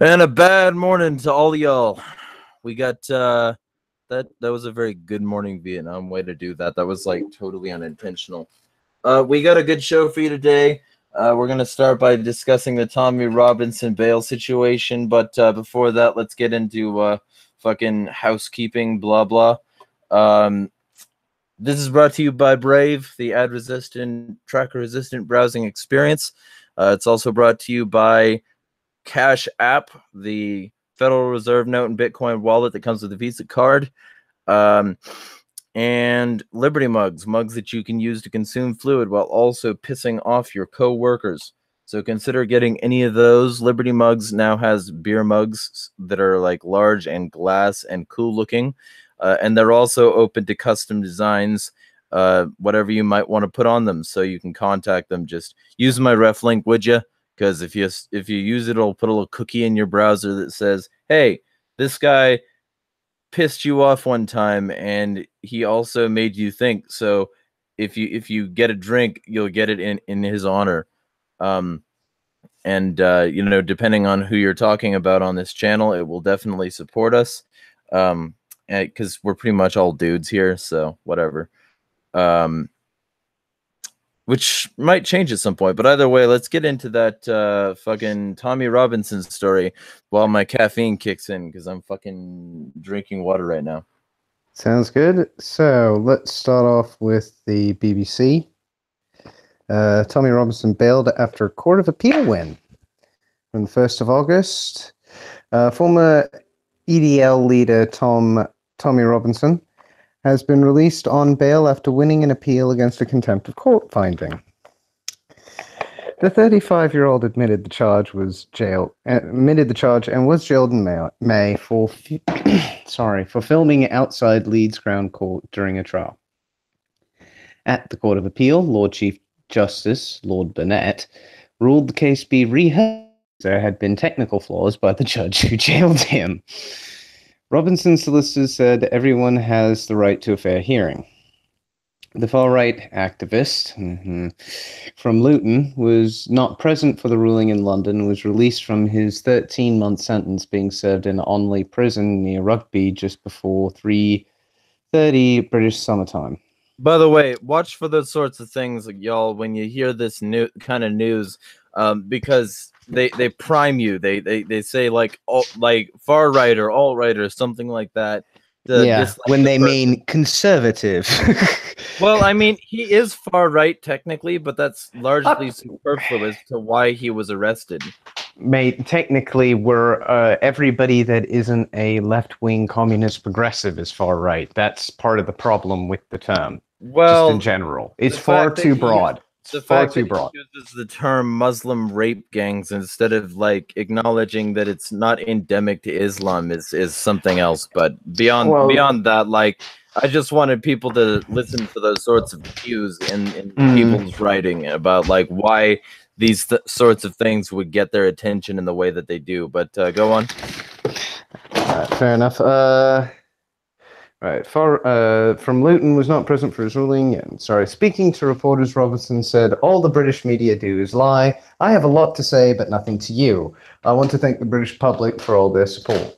And a bad morning to all y'all. We got that was a very good morning Vietnam way to do that. That was like totally unintentional. We got a good show for you today. We're gonna start by discussing the Tommy Robinson bail situation, but before that, let's get into fucking housekeeping, blah blah. Um, this is brought to you by Brave, the ad-resistant, tracker-resistant browsing experience. It's also brought to you by Cash App, the Federal Reserve note and Bitcoin wallet that comes with a Visa card, and Liberty mugs that you can use to consume fluid while also pissing off your co-workers. So consider getting any of those. Liberty mugs now has beer mugs that are like large and glass and cool looking, and they're also open to custom designs, whatever you might want to put on them. So you can contact them. Just use my ref link, would you? Because if you use it, it'll put a little cookie in your browser that says, "Hey, this guy pissed you off one time, and he also made you think." So if you get a drink, you'll get it in his honor. And depending on who you're talking about on this channel, it will definitely support us. Because we're pretty much all dudes here, so whatever. Which might change at some point, but either way, let's get into that fucking Tommy Robinson story while my caffeine kicks in, because I'm fucking drinking water right now. Sounds good. So let's start off with the BBC. Tommy Robinson bailed after a Court of Appeal win on the 1st of August. Former EDL leader Tommy Robinson has been released on bail after winning an appeal against a contempt of court finding. The 35-year-old admitted the charge and was jailed in May for for filming outside Leeds Crown Court during a trial. At the Court of Appeal, Lord Chief Justice Lord Burnett ruled the case be reheard. There had been technical flaws by the judge who jailed him. Robinson's solicitors said everyone has the right to a fair hearing. The far-right activist from Luton was not present for the ruling in London and was released from his 13-month sentence being served in Onley Prison near Rugby just before 3:30 British summertime. By the way, watch for those sorts of things, like, y'all, when you hear this new kind of news, because they prime you. They say like far right or alt right or something like that. When they mean conservative. Well, I mean, he is far right technically, but that's largely superfluous to why he was arrested. Mate, technically, we're everybody that isn't a left-wing communist progressive is far right. That's part of the problem with the term. Well, just in general, it's far too broad. The fact that he uses the term Muslim rape gangs instead of like acknowledging that it's not endemic to Islam is something else. But beyond that, like, I just wanted people to listen to those sorts of cues in people's writing about like why these sorts of things would get their attention in the way that they do. But go on. Fair enough. Right, from Luton was not present for his ruling. Speaking to reporters, Robinson said, "All the British media do is lie. I have a lot to say, but nothing to you. I want to thank the British public for all their support."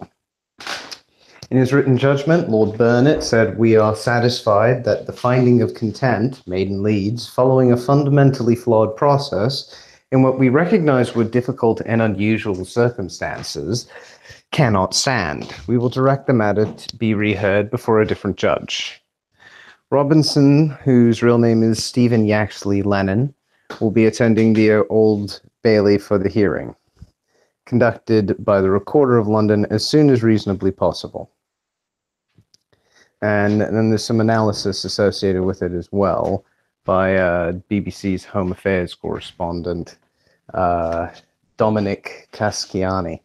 In his written judgment, Lord Burnett said, "We are satisfied that the finding of contempt made in Leeds following a fundamentally flawed process in what we recognise were difficult and unusual circumstances cannot stand. We will direct the matter to be reheard before a different judge." Robinson, whose real name is Stephen Yaxley Lennon, will be attending the Old Bailey for the hearing, conducted by the Recorder of London as soon as reasonably possible. And then there's some analysis associated with it as well by BBC's Home Affairs correspondent, Dominic Casciani.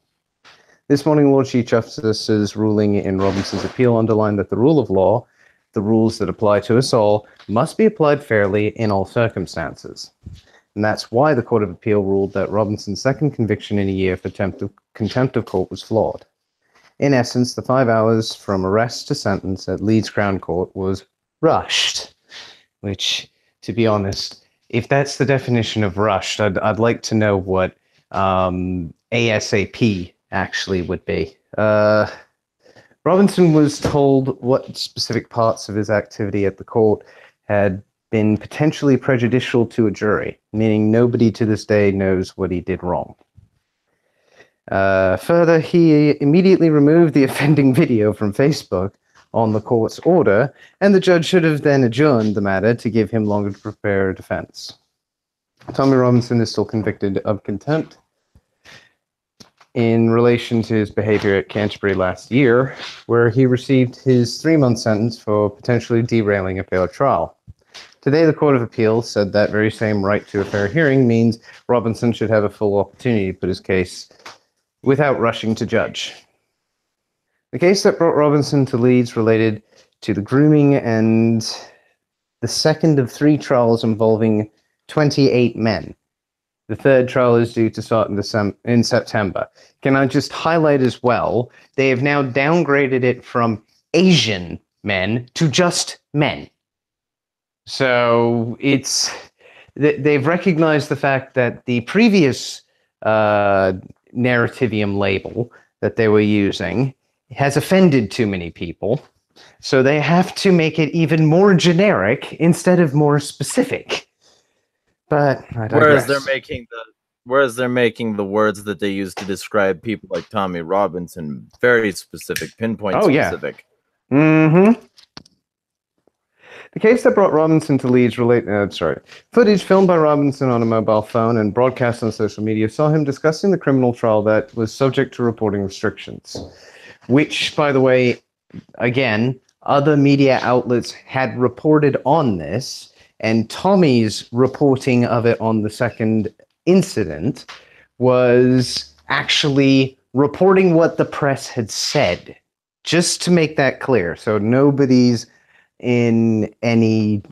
This morning, Lord Chief Justice's ruling in Robinson's appeal underlined that the rule of law, the rules that apply to us all, must be applied fairly in all circumstances. And that's why the Court of Appeal ruled that Robinson's second conviction in a year for contempt of court was flawed. In essence, the 5 hours from arrest to sentence at Leeds Crown Court was rushed, which, to be honest, if that's the definition of rushed, I'd like to know what ASAP actually would be. Robinson was told what specific parts of his activity at the court had been potentially prejudicial to a jury, meaning nobody to this day knows what he did wrong. Further, he immediately removed the offending video from Facebook on the court's order, and the judge should have then adjourned the matter to give him longer to prepare a defense. Tommy Robinson is still convicted of contempt in relation to his behavior at Canterbury last year, where he received his 3-month sentence for potentially derailing a fair trial. Today, the Court of Appeal said that very same right to a fair hearing means Robinson should have a full opportunity to put his case without rushing to judge. The case that brought Robinson to Leeds related to the grooming and the second of 3 trials involving 28 men. The third trial is due to start in September. Can I just highlight as well, they have now downgraded it from Asian men to just men. So they've recognized the fact that the previous narrativium label that they were using has offended too many people. So they have to make it even more generic instead of more specific. But whereas they're making the words that they use to describe people like Tommy Robinson very specific, pinpoint specific. Yeah. Mm-hmm. The case that brought Robinson to Leeds footage filmed by Robinson on a mobile phone and broadcast on social media saw him discussing the criminal trial that was subject to reporting restrictions, which, by the way, again, other media outlets had reported on this, and Tommy's reporting of it on the second incident was actually reporting what the press had said, just to make that clear, so nobody's in any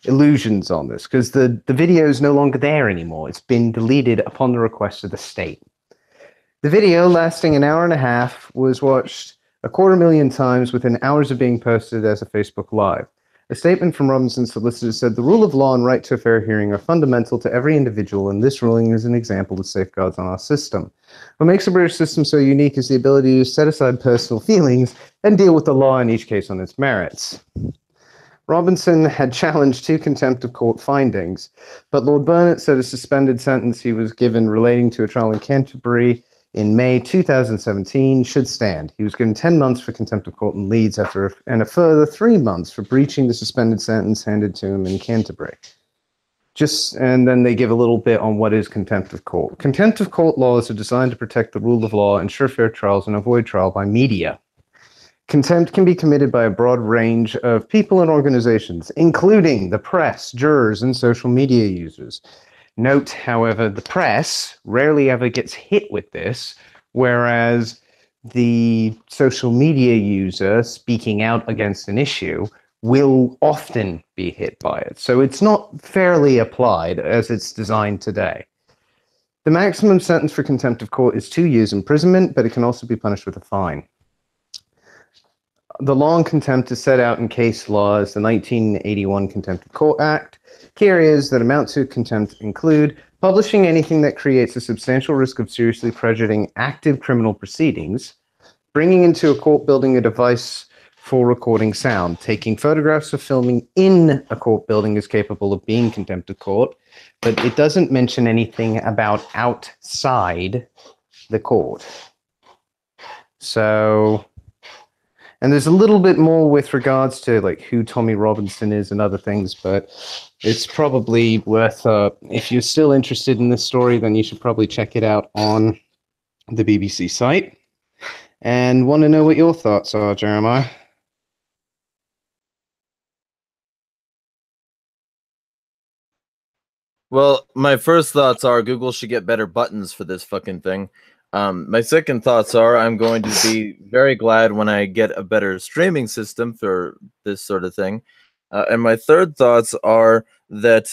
illusions on this, because the video is no longer there anymore. It's been deleted upon the request of the state. The video, lasting an hour and a half, was watched 250,000 times within hours of being posted as a Facebook Live. A statement from Robinson's solicitor said, "The rule of law and right to a fair hearing are fundamental to every individual, and this ruling is an example of safeguards on our system. What makes the British system so unique is the ability to set aside personal feelings and deal with the law in each case on its merits." Robinson had challenged 2 contempt of court findings, but Lord Burnet said a suspended sentence he was given relating to a trial in Canterbury in May 2017 should stand. He was given 10 months for contempt of court in Leeds and a further 3 months for breaching the suspended sentence handed to him in Canterbury. And then they give a little bit on what is contempt of court. Contempt of court laws are designed to protect the rule of law, ensure fair trials, and avoid trial by media. Contempt can be committed by a broad range of people and organizations, including the press, jurors, and social media users. Note, however, the press rarely ever gets hit with this, whereas the social media user speaking out against an issue will often be hit by it. So it's not fairly applied as it's designed today. The maximum sentence for contempt of court is 2 years imprisonment, but it can also be punished with a fine. The law on contempt is set out in case law as the 1981 Contempt of Court Act. Key areas that amount to contempt include publishing anything that creates a substantial risk of seriously prejudicing active criminal proceedings, bringing into a court building a device for recording sound, taking photographs or filming in a court building is capable of being contempt of court, but it doesn't mention anything about outside the court. So, and there's a little bit more with regards to like who Tommy Robinson is and other things, but it's probably worth, if you're still interested in this story, then you should probably check it out on the BBC site. And want to know what your thoughts are, Jeremiah? Well, my first thoughts are Google should get better buttons for this fucking thing. My second thoughts are I'm going to be very glad when I get a better streaming system for this sort of thing. And my third thoughts are that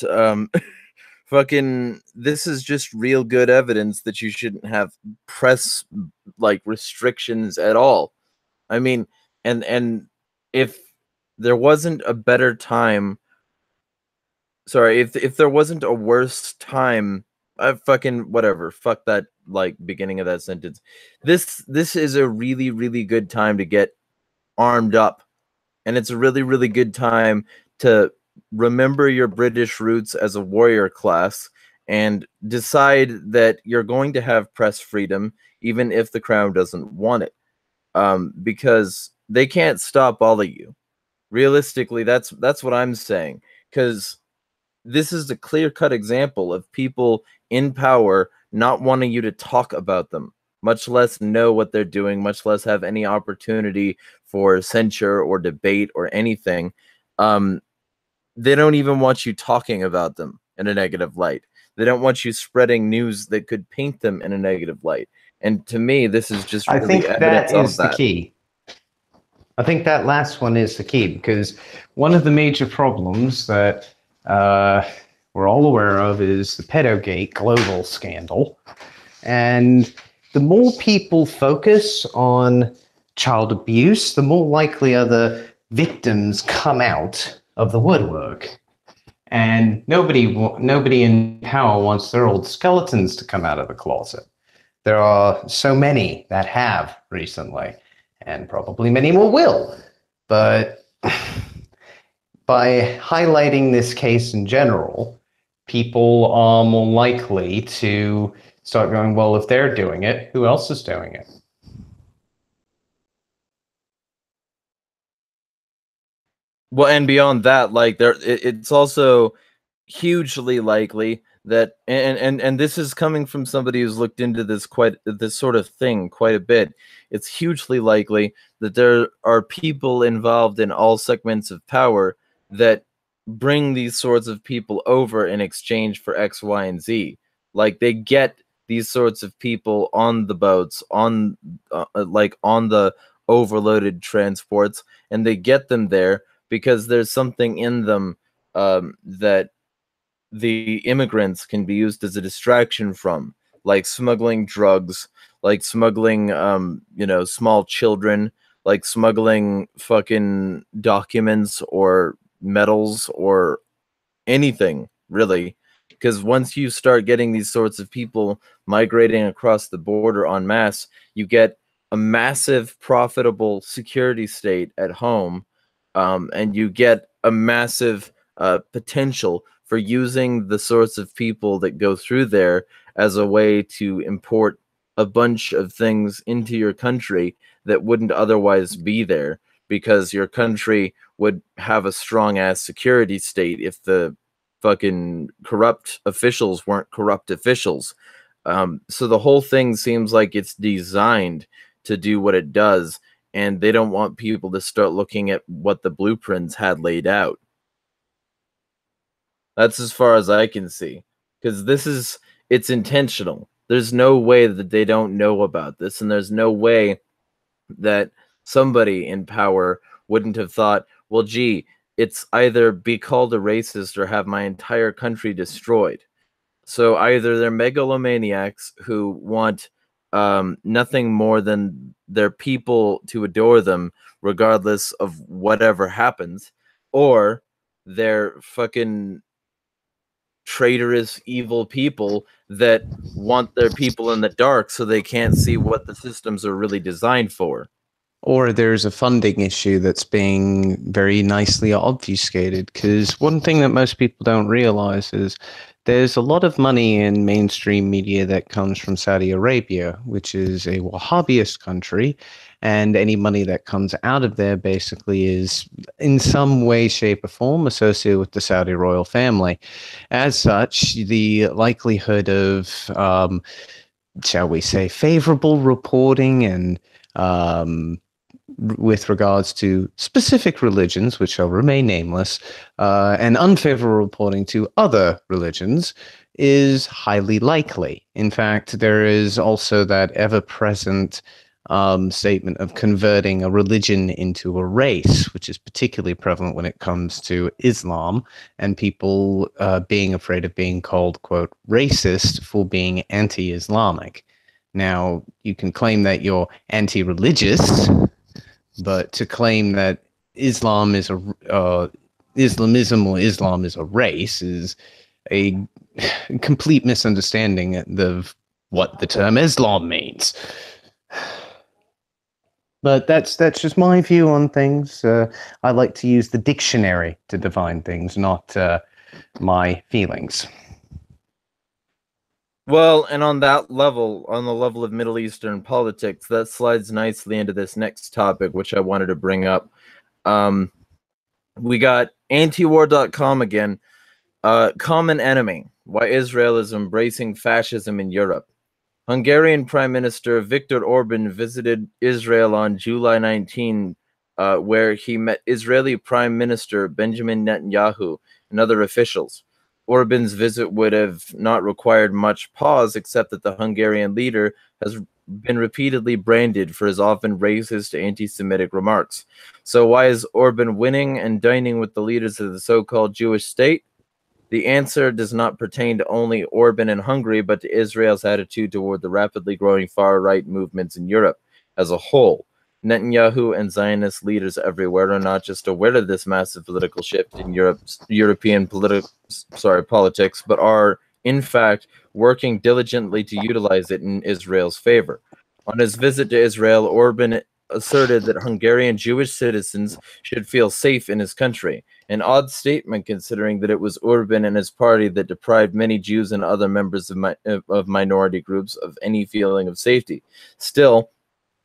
fucking this is just real good evidence that you shouldn't have press like restrictions at all. I mean, and if there wasn't a better time, sorry, if there wasn't a worse time, fucking whatever, fuck that like beginning of that sentence. This is a really, really good time to get armed up, and it's a really, really good time to remember your British roots as a warrior class and decide that you're going to have press freedom even if the crown doesn't want it, because they can't stop all of you. Realistically, that's what I'm saying, because this is a clear-cut example of people in power not wanting you to talk about them, much less know what they're doing, much less have any opportunity for censure or debate or anything. They don't even want you talking about them in a negative light. They don't want you spreading news that could paint them in a negative light. And to me, this is just really I think evidence that is of the key. I think that last one is the key, because one of the major problems that we're all aware of is the Pedogate global scandal. And the more people focus on child abuse, the more likely other victims come out of the woodwork. And nobody in power wants their old skeletons to come out of the closet. There are so many that have recently, and probably many more will. But by highlighting this case in general, people are more likely to start going, well, if they're doing it, who else is doing it? Well, and beyond that, like it's also hugely likely that, and this is coming from somebody who's looked into this sort of thing quite a bit. It's hugely likely that there are people involved in all segments of power that bring these sorts of people over in exchange for X, Y, and Z. Like they get these sorts of people on the boats, on like on the overloaded transports, and they get them there because there's something in them that the immigrants can be used as a distraction from, like smuggling drugs, like smuggling, small children, like smuggling fucking documents or metals or anything, really. Because once you start getting these sorts of people migrating across the border en masse, you get a massive, profitable security state at home, and you get a massive potential for using the sorts of people that go through there as a way to import a bunch of things into your country that wouldn't otherwise be there, because your country would have a strong ass security state if the fucking corrupt officials weren't corrupt officials. So the whole thing seems like it's designed to do what it does, and they don't want people to start looking at what the blueprints had laid out. That's as far as I can see, because it's intentional. There's no way that they don't know about this, and there's no way that somebody in power wouldn't have thought, well, gee, it's either be called a racist or have my entire country destroyed. So either they're megalomaniacs who want nothing more than their people to adore them regardless of whatever happens, or they're fucking traitorous, evil people that want their people in the dark so they can't see what the systems are really designed for. Or there's a funding issue that's being very nicely obfuscated, because one thing that most people don't realize is there's a lot of money in mainstream media that comes from Saudi Arabia, which is a Wahhabist country, and any money that comes out of there basically is in some way, shape, or form associated with the Saudi royal family. As such, the likelihood of, shall we say, favorable reporting and with regards to specific religions, which shall remain nameless, and unfavorable reporting to other religions is highly likely. In fact, there is also that ever-present statement of converting a religion into a race, which is particularly prevalent when it comes to Islam, and people being afraid of being called, quote, racist for being anti-Islamic. Now, you can claim that you're anti-religious, but to claim that Islam is Islamism or Islam is a race is a complete misunderstanding of what the term Islam means. But that's just my view on things. I like to use the dictionary to define things, not my feelings. Well, and on that level, on the level of Middle Eastern politics, that slides nicely into this next topic, which I wanted to bring up. We got antiwar.com again. Common enemy: why Israel is embracing fascism in Europe. Hungarian Prime Minister Viktor Orban visited Israel on July 19, where he met Israeli Prime Minister Benjamin Netanyahu and other officials. Orban's visit would have not required much pause, except that the Hungarian leader has been repeatedly branded for his often racist, anti-Semitic remarks. So why is Orban winning and dining with the leaders of the so-called Jewish state? The answer does not pertain to only Orban and Hungary, but to Israel's attitude toward the rapidly growing far-right movements in Europe as a whole. Netanyahu and Zionist leaders everywhere are not just aware of this massive political shift in European politics, but are, in fact, working diligently to utilize it in Israel's favor. On his visit to Israel, Orban asserted that Hungarian Jewish citizens should feel safe in his country. An odd statement, considering that it was Orban and his party that deprived many Jews and other members of minority groups of any feeling of safety. Still,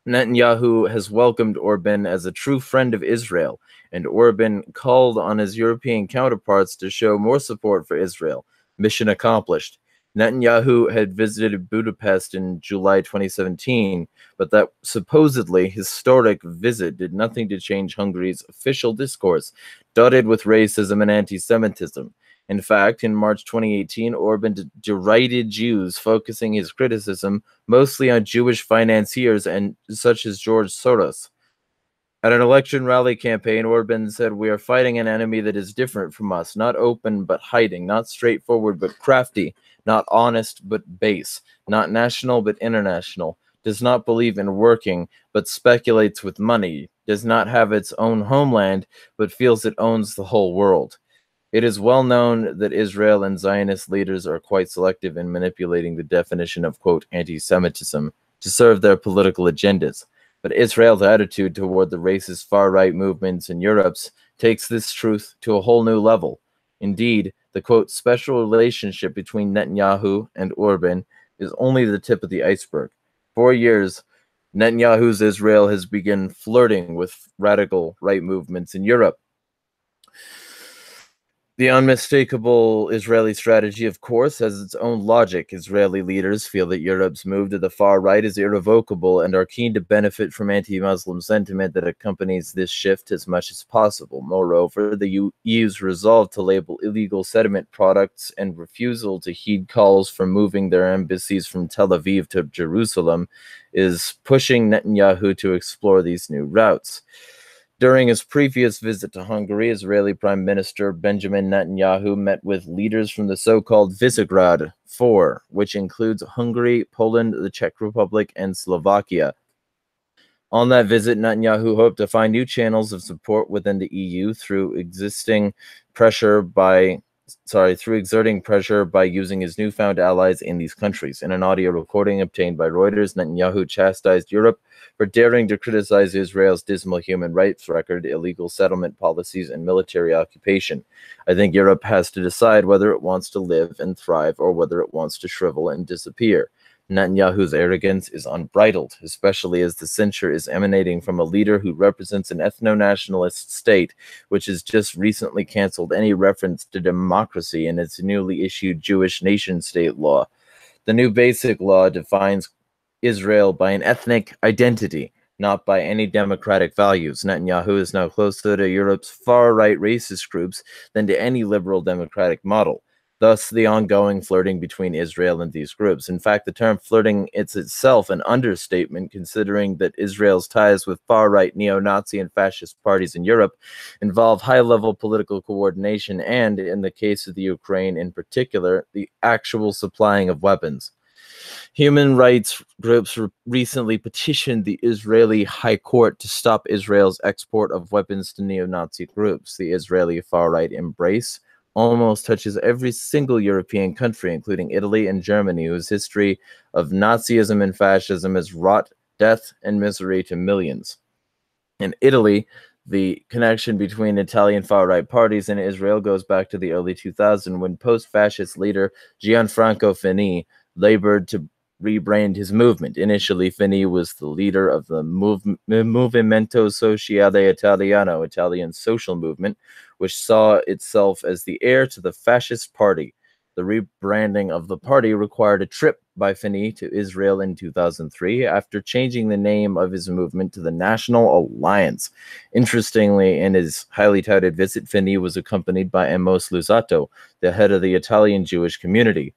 Netanyahu has welcomed Orban as a true friend of Israel, and Orban called on his European counterparts to show more support for Israel. Mission accomplished. Netanyahu had visited Budapest in July 2017, but that supposedly historic visit did nothing to change Hungary's official discourse, dotted with racism and anti-Semitism. In fact, in March 2018, Orban derided Jews, focusing his criticism mostly on Jewish financiers and such as George Soros. At an election rally campaign, Orban said, "We are fighting an enemy that is different from us, not open but hiding, not straightforward but crafty, not honest but base, not national but international, does not believe in working but speculates with money, does not have its own homeland but feels it owns the whole world." It is well known that Israel and Zionist leaders are quite selective in manipulating the definition of, quote, anti-Semitism to serve their political agendas. But Israel's attitude toward the racist far-right movements in Europe takes this truth to a whole new level. Indeed, the, quote, special relationship between Netanyahu and Orban is only the tip of the iceberg. For years, Netanyahu's Israel has begun flirting with radical right movements in Europe. The unmistakable Israeli strategy, of course, has its own logic. Israeli leaders feel that Europe's move to the far right is irrevocable and are keen to benefit from anti-Muslim sentiment that accompanies this shift as much as possible. Moreover, the EU's resolve to label illegal settlement products and refusal to heed calls for moving their embassies from Tel Aviv to Jerusalem is pushing Netanyahu to explore these new routes. During his previous visit to Hungary, Israeli Prime Minister Benjamin Netanyahu met with leaders from the so-called Visegrad Four, which includes Hungary, Poland, the Czech Republic, and Slovakia. On that visit, Netanyahu hoped to find new channels of support within the EU through exerting pressure by using his newfound allies in these countries. In an audio recording obtained by Reuters, Netanyahu chastised Europe for daring to criticize Israel's dismal human rights record, illegal settlement policies, and military occupation. "I think Europe has to decide whether it wants to live and thrive or whether it wants to shrivel and disappear." Netanyahu's arrogance is unbridled, especially as the censure is emanating from a leader who represents an ethno-nationalist state, which has just recently canceled any reference to democracy in its newly issued Jewish nation-state law. The new basic law defines Israel by an ethnic identity, not by any democratic values. Netanyahu is now closer to Europe's far-right racist groups than to any liberal democratic model. Thus, the ongoing flirting between Israel and these groups. In fact, the term flirting is itself an understatement, considering that Israel's ties with far-right neo-Nazi and fascist parties in Europe involve high-level political coordination and, in the case of the Ukraine in particular, the actual supplying of weapons. Human rights groups recently petitioned the Israeli High Court to stop Israel's export of weapons to neo-Nazi groups. The Israeli far-right Embrace almost touches every single European country, including Italy and Germany, whose history of Nazism and fascism has wrought death and misery to millions. In Italy, the connection between Italian far-right parties and Israel goes back to the early 2000s, when post-fascist leader Gianfranco Fini labored to rebrand his movement. Initially, Fini was the leader of the Movimento Sociale Italiano, Italian social movement, which saw itself as the heir to the fascist party. The rebranding of the party required a trip by Fini to Israel in 2003 after changing the name of his movement to the National Alliance. Interestingly, in his highly touted visit, Fini was accompanied by Amos Luzzatto, the head of the Italian Jewish community.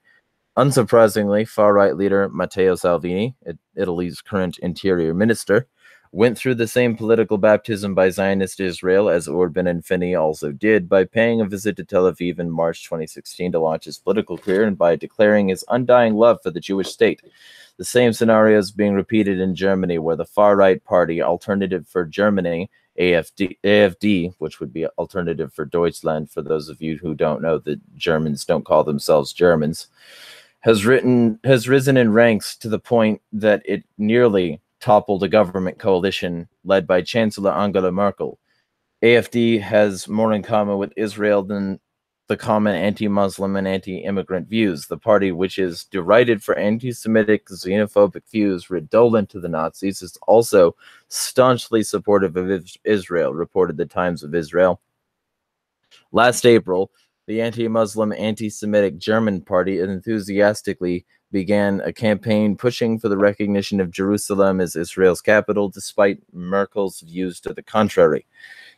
Unsurprisingly, far-right leader Matteo Salvini, Italy's current interior minister, went through the same political baptism by Zionist Israel as Orban and Fini also did, by paying a visit to Tel Aviv in March 2016 to launch his political career and by declaring his undying love for the Jewish state. The same scenario is being repeated in Germany, where the far-right party Alternative for Germany, AfD, which would be Alternative for Deutschland, for those of you who don't know that Germans don't call themselves Germans, has risen in ranks to the point that it nearly toppled a government coalition led by Chancellor Angela Merkel. AfD has more in common with Israel than the common anti-Muslim and anti-immigrant views. The party, which is derided for anti-Semitic, xenophobic views redolent to the Nazis, is also staunchly supportive of Israel, reported the Times of Israel. Last April, the anti-Muslim, anti-Semitic German party enthusiastically began a campaign pushing for the recognition of Jerusalem as Israel's capital, despite Merkel's views to the contrary.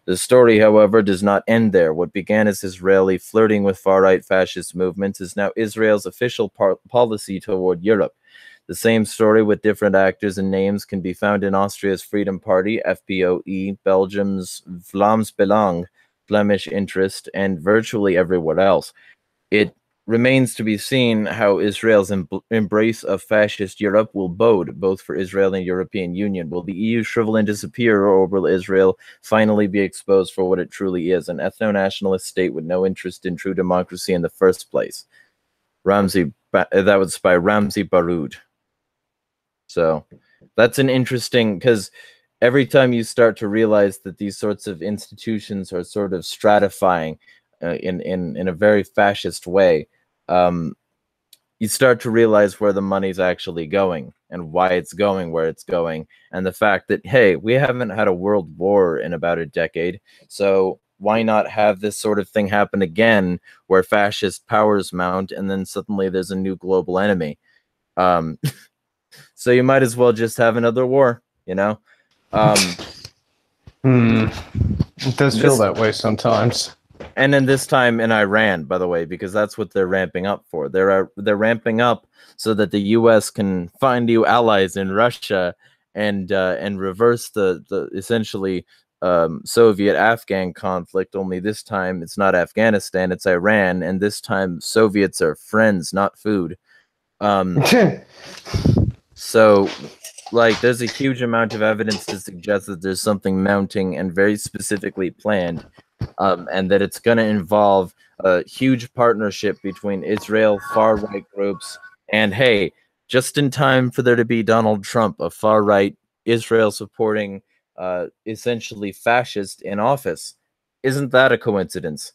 The story, however, does not end there. What began as Israeli flirting with far-right fascist movements is now Israel's official policy toward Europe. The same story with different actors and names can be found in Austria's Freedom Party, FPÖ, Belgium's Vlaams Belang, Flemish Interest, and virtually everywhere else. It remains to be seen how Israel's embrace of fascist Europe will bode both for Israel and European Union. Will the EU shrivel and disappear, or will Israel finally be exposed for what it truly is, an ethno-nationalist state with no interest in true democracy in the first place? That was by Ramzi Baroud. So that's an interesting, because every time you start to realize that these sorts of institutions are sort of stratifying in a very fascist way, you start to realize where the money's actually going and why it's going where it's going, and the fact that, hey, we haven't had a world war in about a decade, so why not have this sort of thing happen again, where fascist powers mount and then suddenly there's a new global enemy? So you might as well just have another war, you know? It does feel that way sometimes. And then this time in Iran, by the way, because that's what they're ramping up for. They're ramping up so that the U.S. can find new allies in Russia and reverse the essentially Soviet-Afghan conflict. Only this time it's not Afghanistan, it's Iran, and this time Soviets are friends, not food. So, like, there's a huge amount of evidence to suggest that there's something mounting and very specifically planned, and that it's going to involve a huge partnership between Israel, far-right groups, and, hey, just in time for there to be Donald Trump, a far-right, Israel-supporting, essentially fascist, in office. Isn't that a coincidence?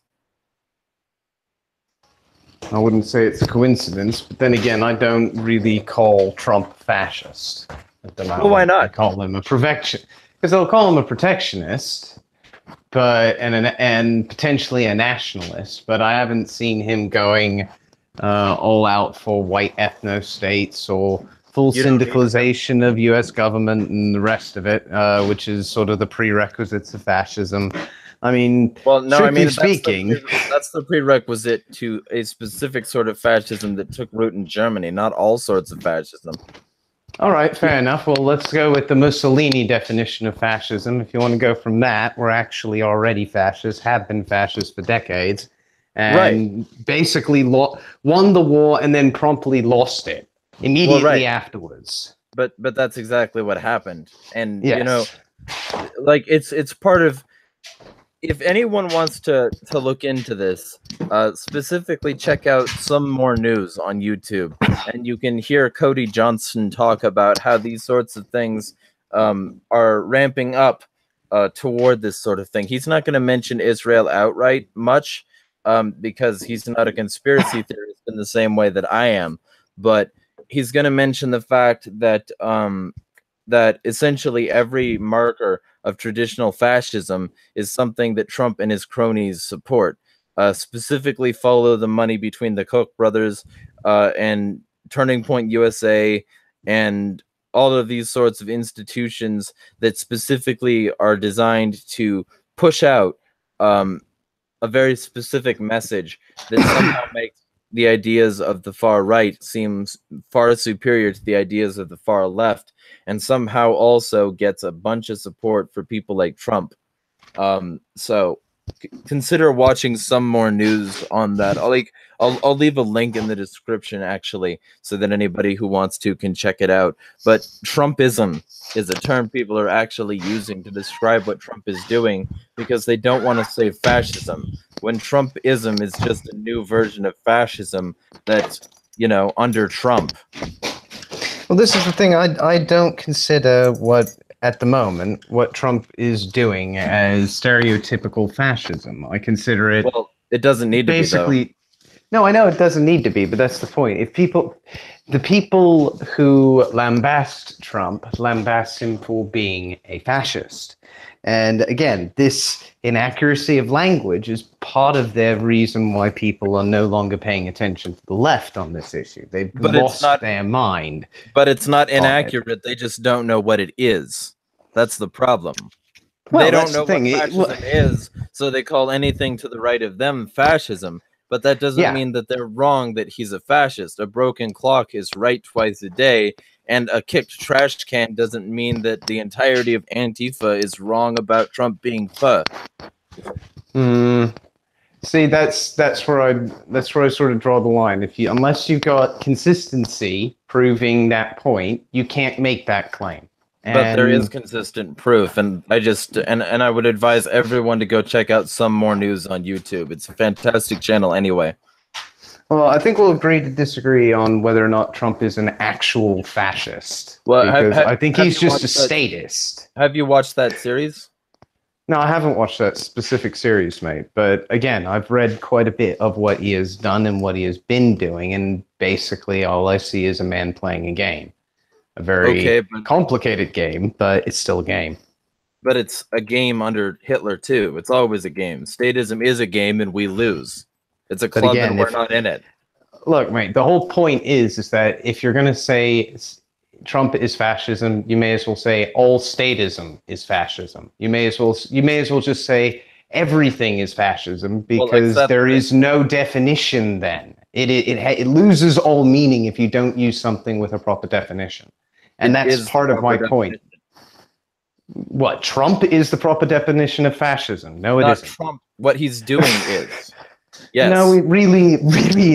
I wouldn't say it's a coincidence, but then again, I don't really call Trump fascist. Well, why not? I call him a protectionist, because they'll call him a protectionist, but and potentially a nationalist. But I haven't seen him going all out for white ethno states or full syndicalization of U.S. government and the rest of it, which is sort of the prerequisites of fascism. I mean, well, no, I mean, speaking, that's the prerequisite to a specific sort of fascism that took root in Germany, not all sorts of fascism. All right, fair enough. Well, let's go with the Mussolini definition of fascism. If you want to go from that, we're actually already fascists, have been fascists for decades, and basically won the war and then promptly lost it immediately afterwards. But that's exactly what happened. And, you know, like, it's part of... If anyone wants to look into this, specifically check out Some More News on YouTube, and you can hear Cody Johnson talk about how these sorts of things are ramping up toward this sort of thing. He's not going to mention Israel outright much because he's not a conspiracy theorist in the same way that I am, but he's going to mention the fact that that essentially every marker of traditional fascism is something that Trump and his cronies support. Specifically, follow the money between the Koch brothers and Turning Point USA and all of these sorts of institutions that specifically are designed to push out a very specific message that somehow makes the ideas of the far right seems far superior to the ideas of the far left, and somehow also gets a bunch of support for people like Trump. So consider watching Some More News on that. I'll leave a link in the description actually, so that anybody who wants to can check it out. But Trumpism is a term people are actually using to describe what Trump is doing because they don't want to say fascism, when Trumpism is just a new version of fascism that's, you know, under Trump. Well, this is the thing. I don't consider at the moment, what Trump is doing as stereotypical fascism. I consider it... Well, it doesn't need to be, though. No, I know it doesn't need to be, but that's the point. If the people who lambast Trump lambast him for being a fascist. And again, this inaccuracy of language is part of their reason why people are no longer paying attention to the left on this issue. They've lost their mind. But it's not inaccurate. They just don't know what it is. That's the problem. Well, they don't know what fascism is, so they call anything to the right of them fascism. But that doesn't mean that they're wrong that he's a fascist. A broken clock is right twice a day, and a kicked trash can doesn't mean that the entirety of Antifa is wrong about Trump being pho. See, that's where I sort of draw the line. Unless you've got consistency proving that point, you can't make that claim. But there is consistent proof, and I would advise everyone to go check out Some More News on YouTube. It's a fantastic channel anyway. Well, I think we'll agree to disagree on whether or not Trump is an actual fascist. Well, because I think he's just a statist. Have you watched that series? No, I haven't watched that specific series, mate. But again, I've read quite a bit of what he has done and what he has been doing, and basically all I see is a man playing a game. A very complicated game, but it's still a game. But it's a game under Hitler, too. It's always a game. Statism is a game, and we lose. It's a club, and we're not in it. Look, mate, the whole point is that if you're going to say Trump is fascism, you may as well say all statism is fascism. You may as well just say everything is fascism, because there is no definition then. It loses all meaning if you don't use something with a proper definition. And that's part of my point. What, Trump is the proper definition of fascism? No, it isn't. Trump. What he's doing is. Yes. No, it really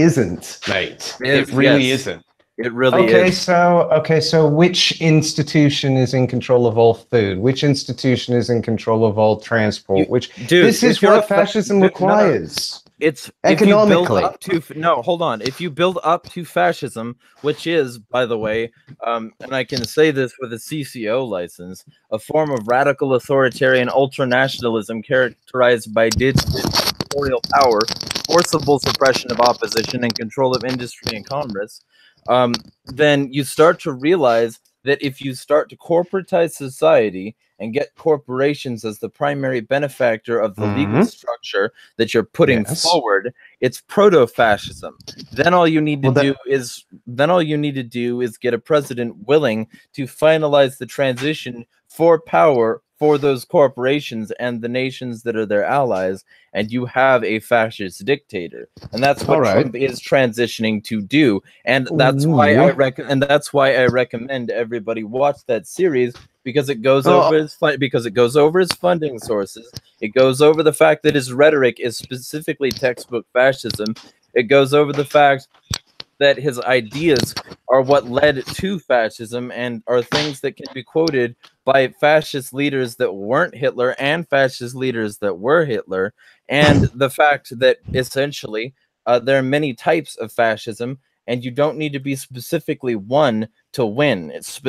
isn't, mate. It really isn't. It really is. Okay, so which institution is in control of all food? Which institution is in control of all transport? This is what fascism requires. It's economically. Hold on. If you build up to fascism, which is, by the way, and I can say this with a CCO license, a form of radical authoritarian ultranationalism characterized by dictatorial power, forcible suppression of opposition, and control of industry and commerce, then you start to realize that if you start to corporatize society and get corporations as the primary benefactor of the legal structure that you're putting forward, it's proto-fascism. Then all you need to do is get a president willing to finalize the transition for power for those corporations and the nations that are their allies, and you have a fascist dictator. And that's what Trump is transitioning to do. And that's why I recommend everybody watch that series, because it goes over his funding sources. It goes over the fact that his rhetoric is specifically textbook fascism. It goes over the fact that his ideas are what led to fascism and are things that can be quoted by fascist leaders that weren't Hitler and fascist leaders that were Hitler, and the fact that essentially there are many types of fascism, and you don't need to be specifically one to win. It's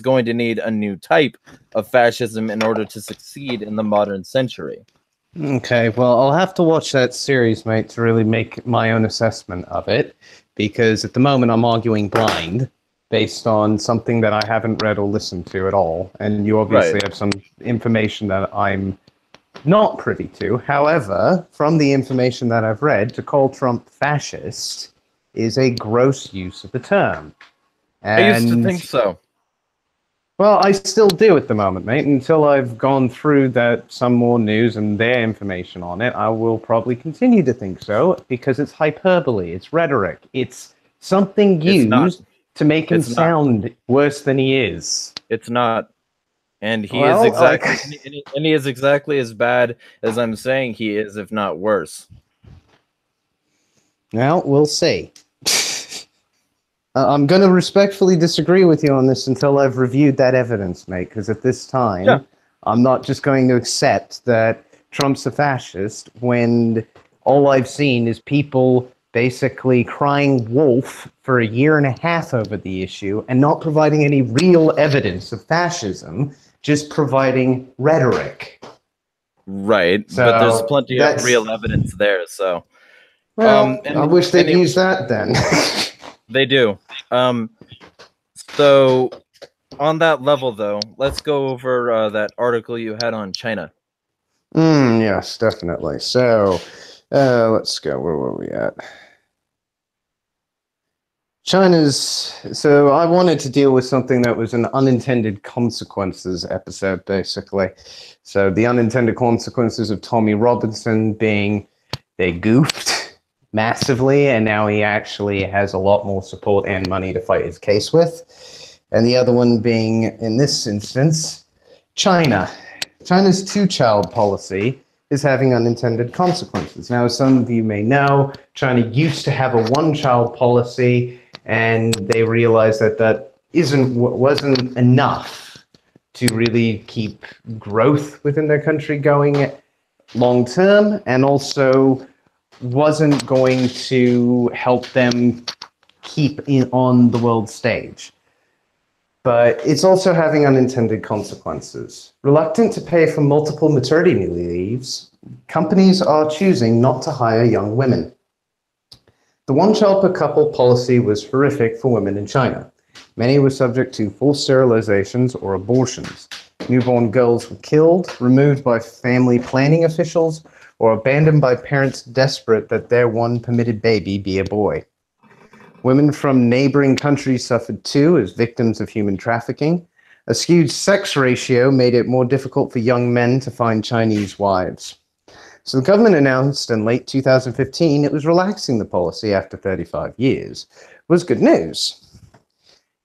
going to need a new type of fascism in order to succeed in the modern century. Okay, well, I'll have to watch that series, mate, to really make my own assessment of it, because at the moment I'm arguing blind based on something that I haven't read or listened to at all, and you obviously have some information that I'm not privy to. However, from the information that I've read, to call Trump fascist is a gross use of the term. And, I used to think so. Well, I still do at the moment, mate. Until I've gone through some more news and their information on it, I will probably continue to think so, because it's hyperbole, it's rhetoric, it's something used to make him sound worse than he is. It's not. And he is exactly as bad as I'm saying he is, if not worse. Now, we'll see. I'm going to respectfully disagree with you on this until I've reviewed that evidence, mate, because at this time, I'm not just going to accept that Trump's a fascist when all I've seen is people basically crying wolf for a year and a half over the issue and not providing any real evidence of fascism, just providing rhetoric. Right, so but there's plenty of real evidence there, so... Well, I wish they'd use that then. They do. So, on that level, though, let's go over that article you had on China. Yes, definitely. So, let's go. Where were we at? So I wanted to deal with something that was an unintended consequences episode, basically. So the unintended consequences of Tommy Robinson being they goofed massively, and now he actually has a lot more support and money to fight his case with. And the other one being, in this instance, China. China's two-child policy is having unintended consequences. Now, as some of you may know, China used to have a one-child policy, and they realized that that wasn't enough to really keep growth within their country going long-term, and also wasn't going to help them keep on the world stage. But it's also having unintended consequences. Reluctant to pay for multiple maternity leaves, companies are choosing not to hire young women. The one-child per couple policy was horrific for women in China. Many were subject to forced sterilizations or abortions. Newborn girls were killed, removed by family planning officials, or abandoned by parents desperate that their one permitted baby be a boy. Women from neighboring countries suffered too as victims of human trafficking. A skewed sex ratio made it more difficult for young men to find Chinese wives. So the government announced in late 2015 it was relaxing the policy after 35 years. It was good news.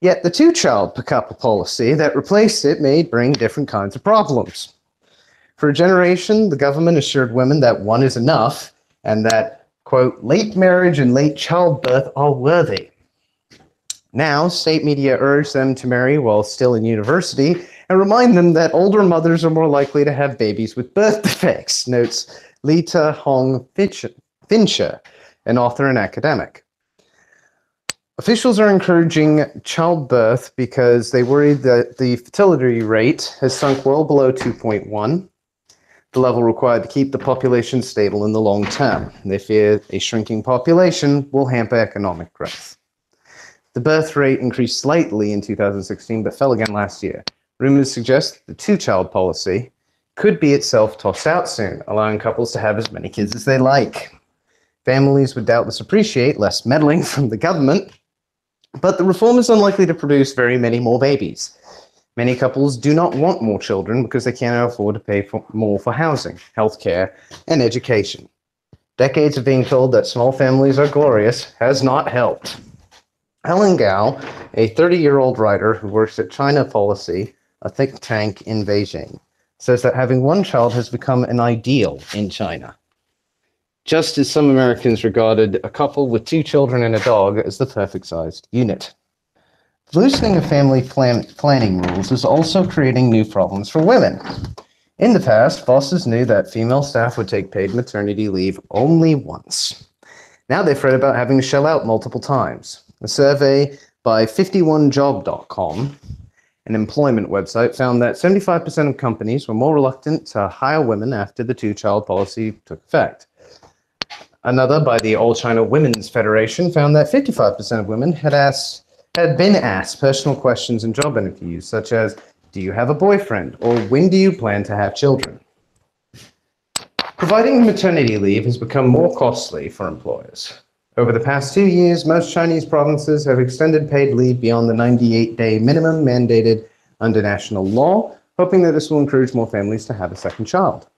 Yet the two-child per couple policy that replaced it may bring different kinds of problems. For a generation, the government assured women that one is enough and that, quote, late marriage and late childbirth are worthy. Now, state media urge them to marry while still in university and remind them that older mothers are more likely to have babies with birth defects, notes Lita Hong Fincher, an author and academic. Officials are encouraging childbirth because they worry that the fertility rate has sunk well below 2.1, the level required to keep the population stable in the long term. They fear a shrinking population will hamper economic growth. The birth rate increased slightly in 2016, but fell again last year. Rumors suggest the two-child policy could be itself tossed out soon, allowing couples to have as many kids as they like. Families would doubtless appreciate less meddling from the government, but the reform is unlikely to produce very many more babies. Many couples do not want more children because they cannot afford to pay more for housing, healthcare, and education. Decades of being told that small families are glorious has not helped. Helen Gao, a 30-year-old writer who works at China Policy, a think tank in Beijing, says that having one child has become an ideal in China. just as some Americans regarded a couple with 2 children and a dog as the perfect-sized unit. Loosening of family planning rules is also creating new problems for women. In the past, bosses knew that female staff would take paid maternity leave only once. Now they fret about having to shell out multiple times. A survey by 51job.com, an employment website, found that 75% of companies were more reluctant to hire women after the 2-child policy took effect. Another by the All China Women's Federation found that 55% of women had been asked personal questions in job interviews, such as, do you have a boyfriend? Or when do you plan to have children? Providing maternity leave has become more costly for employers. Over the past 2 years, most Chinese provinces have extended paid leave beyond the 98-day minimum mandated under national law, hoping that this will encourage more families to have a second child.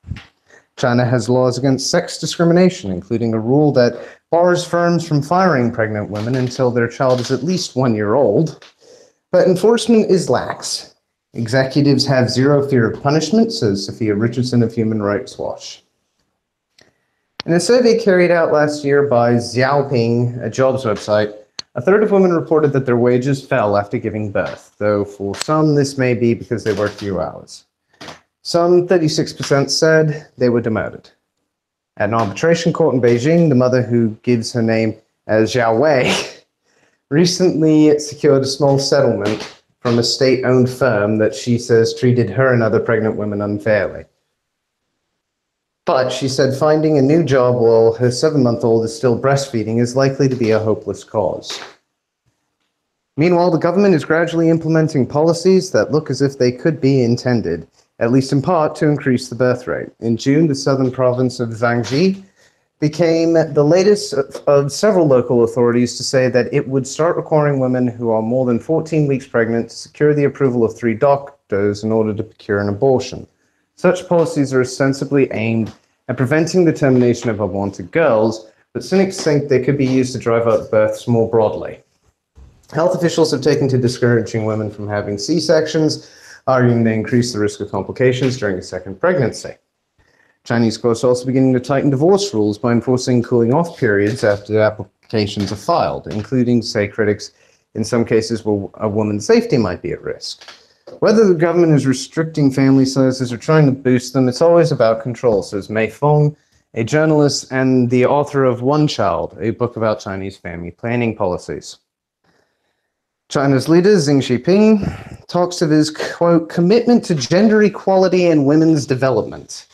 China has laws against sex discrimination, including a rule that bars firms from firing pregnant women until their child is at least 1 year old. But enforcement is lax. Executives have zero fear of punishment, says Sophia Richardson of Human Rights Watch. In a survey carried out last year by Xiaoping, a jobs website, a third of women reported that their wages fell after giving birth, though for some this may be because they work few hours. Some, 36%, said they were demoted. At an arbitration court in Beijing, the mother who gives her name as Zhao Wei recently secured a small settlement from a state-owned firm that she says treated her and other pregnant women unfairly. But she said finding a new job while her 7-month-old is still breastfeeding is likely to be a hopeless cause. Meanwhile, the government is gradually implementing policies that look as if they could be intended, at least in part, to increase the birth rate. In June, the southern province of Jiangxi became the latest of several local authorities to say that it would start requiring women who are more than 14 weeks pregnant to secure the approval of 3 doctors in order to procure an abortion. Such policies are ostensibly aimed at preventing the termination of unwanted girls, but cynics think they could be used to drive up births more broadly. Health officials have taken to discouraging women from having C-sections, arguing they increase the risk of complications during a second pregnancy. Chinese courts are also beginning to tighten divorce rules by enforcing cooling-off periods after applications are filed, including, say critics, in some cases where a woman's safety might be at risk. Whether the government is restricting family sizes or trying to boost them, it's always about control, says Mei Feng, a journalist and the author of One Child, a book about Chinese family planning policies. China's leader, Xi Jinping, talks of his, quote, commitment to gender equality and women's development.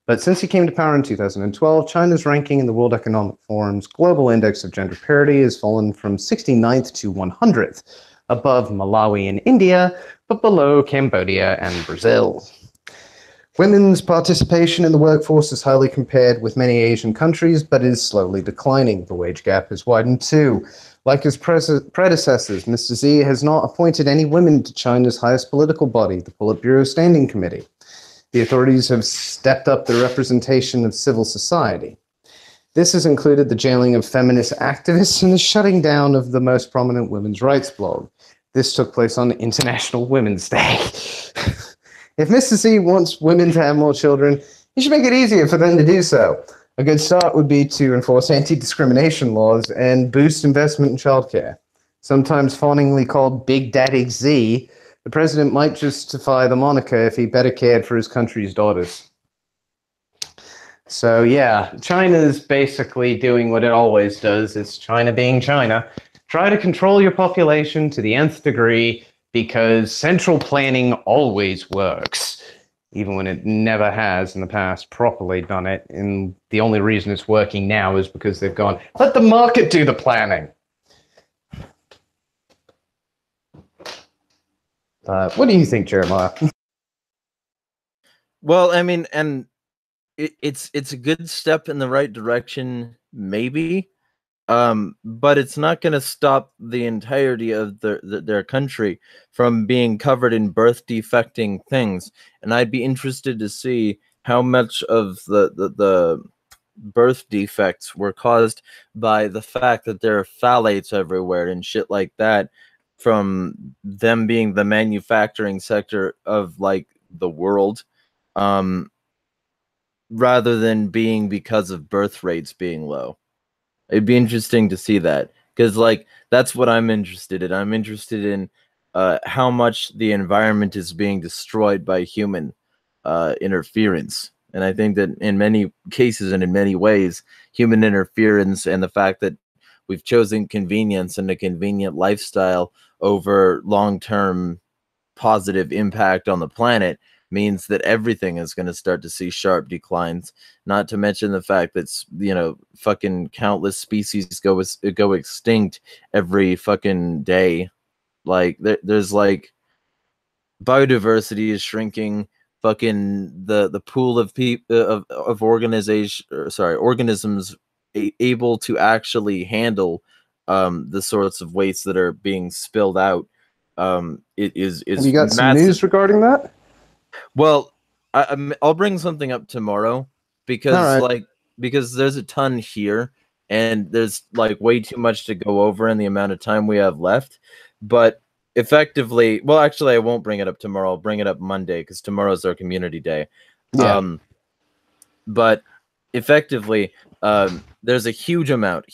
But since he came to power in 2012, China's ranking in the World Economic Forum's Global Index of Gender Parity has fallen from 69th to 100th, above Malawi and India, but below Cambodia and Brazil. Women's participation in the workforce is highly compared with many Asian countries, but is slowly declining. The wage gap has widened too. Like his predecessors, Mr. Xi has not appointed any women to China's highest political body, the Politburo Standing Committee. The authorities have stepped up the representation of civil society. This has included the jailing of feminist activists and the shutting down of the most prominent women's rights blog. This took place on International Women's Day. If Mr. Xi wants women to have more children, he should make it easier for them to do so. A good start would be to enforce anti-discrimination laws and boost investment in childcare. Sometimes fawningly called Big Daddy Xi, the president might justify the moniker if he better cared for his country's daughters. So yeah, China's basically doing what it always does. It's China being China. Try to control your population to the nth degree because central planning always works, even when it never has in the past properly done it. And the only reason it's working now is because they've gone, let the market do the planning. What do you think, Jeremiah? Well, I mean, and it's a good step in the right direction, maybe. But it's not going to stop the entirety of their country from being covered in birth defecting things. And I'd be interested to see how much of the birth defects were caused by the fact that there are phthalates everywhere and shit like that, from them being the manufacturing sector of like the world. rather than being because of birth rates being low. It'd be interesting to see that, because like that's what I'm interested in. I'm interested in how much the environment is being destroyed by human interference. And I think that in many cases and in many ways, human interference and the fact that we've chosen convenience and a convenient lifestyle over long-term positive impact on the planet means that everything is going to start to see sharp declines. Not to mention the fact that, you know, fucking countless species go extinct every fucking day. Like there's like biodiversity is shrinking. Fucking the pool of people of organisms able to actually handle the sorts of waste that are being spilled out it is Have you got some massive. news regarding that? Well, I'll bring something up tomorrow because All right. because there's a ton here and there's like way too much to go over in the amount of time we have left. But effectively, well, actually, I won't bring it up tomorrow. I'll bring it up Monday because tomorrow's our community day. Yeah. But effectively, there's a huge amount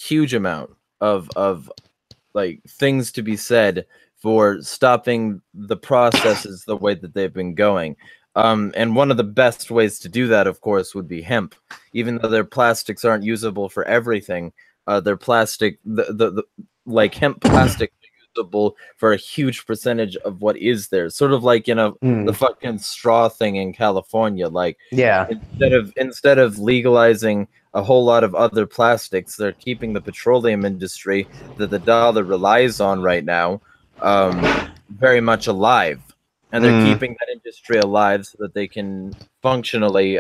of like things to be said for stopping the processes the way that they've been going. And one of the best ways to do that, of course, would be hemp. Even though their plastics aren't usable for everything, their plastic, the like hemp plastic is usable for a huge percentage of what is there. Sort of like, you know, the fucking straw thing in California. Like, Yeah. instead of legalizing a whole lot of other plastics, they're keeping the petroleum industry that the dollar relies on right now very much alive, and they're keeping that industry alive so that they can functionally